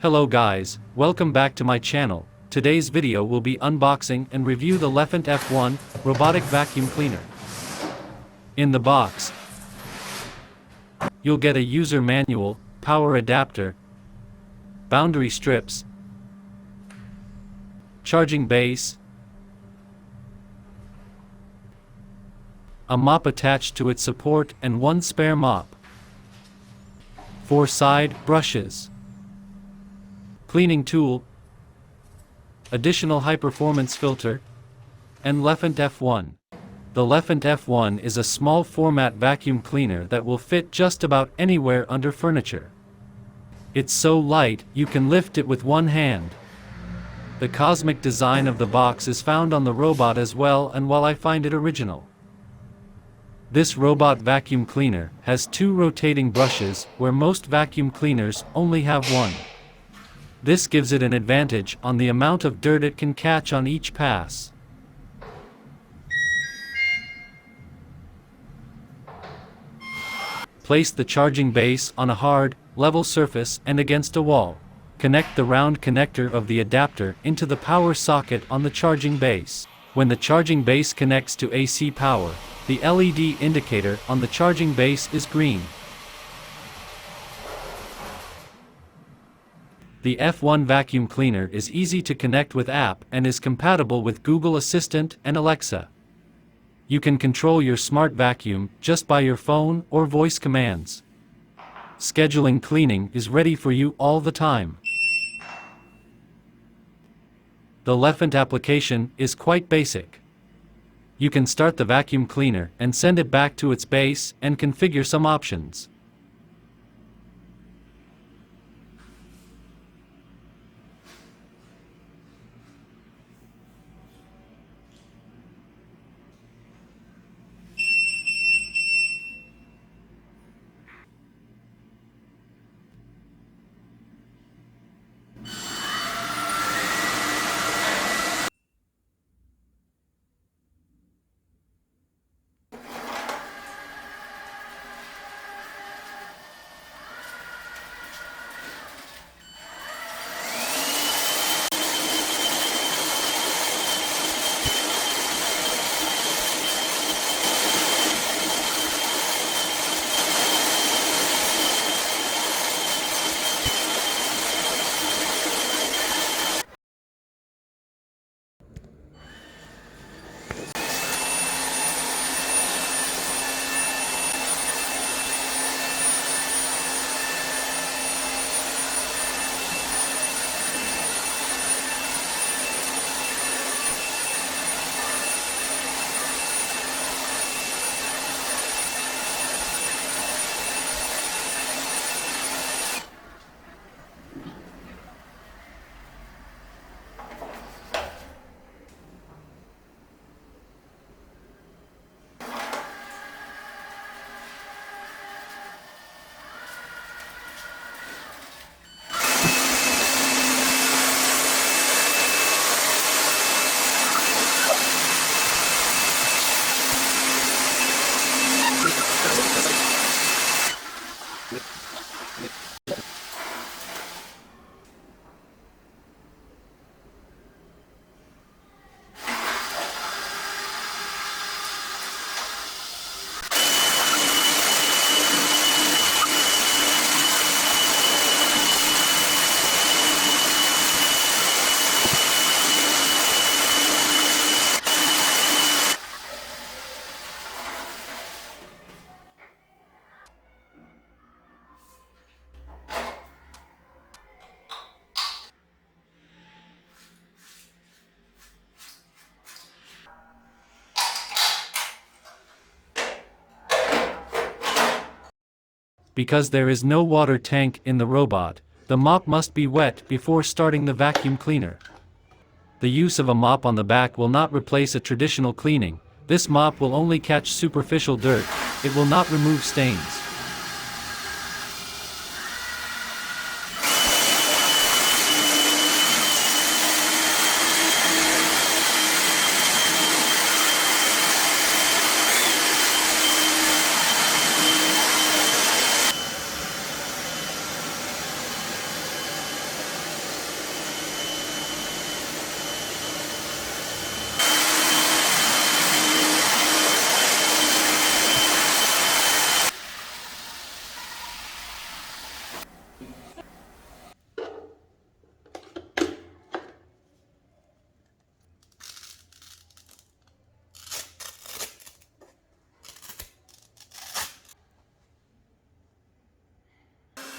Hello guys, welcome back to my channel. Today's video will be unboxing and review the Lefant F1 robotic vacuum cleaner. In the box, you'll get a user manual, power adapter, boundary strips, charging base, a mop attached to its support and one spare mop, 4 side brushes, cleaning tool, additional high-performance filter, and Lefant F1. The Lefant F1 is a small format vacuum cleaner that will fit just about anywhere under furniture. It's so light, you can lift it with one hand. The cosmic design of the box is found on the robot as well, and while I find it original. This robot vacuum cleaner has 2 rotating brushes where most vacuum cleaners only have one. This gives it an advantage on the amount of dirt it can catch on each pass. Place the charging base on a hard, level surface and against a wall. Connect the round connector of the adapter into the power socket on the charging base. When the charging base connects to AC power, the LED indicator on the charging base is green. The F1 vacuum cleaner is easy to connect with app and is compatible with Google Assistant and Alexa. You can control your smart vacuum just by your phone or voice commands. Scheduling cleaning is ready for you all the time. The Lefant application is quite basic. You can start the vacuum cleaner and send it back to its base and configure some options. Because there is no water tank in the robot, the mop must be wet before starting the vacuum cleaner. The use of a mop on the back will not replace a traditional cleaning. This mop will only catch superficial dirt, it will not remove stains.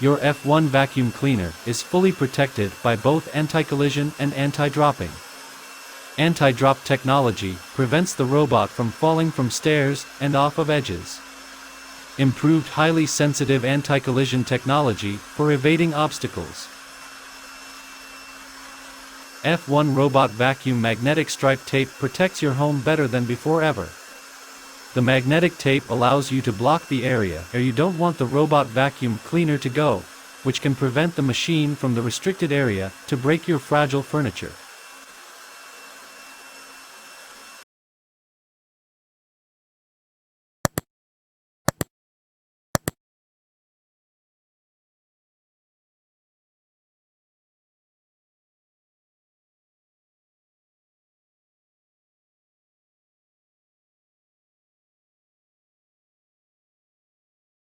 Your F1 vacuum cleaner is fully protected by both anti-collision and anti-dropping. Anti-drop technology prevents the robot from falling from stairs and off of edges. Improved highly sensitive anti-collision technology for evading obstacles. F1 Robot Vacuum Magnetic Stripe Tape protects your home better than before ever. The magnetic tape allows you to block the area where you don't want the robot vacuum cleaner to go, which can prevent the machine from the restricted area to break your fragile furniture.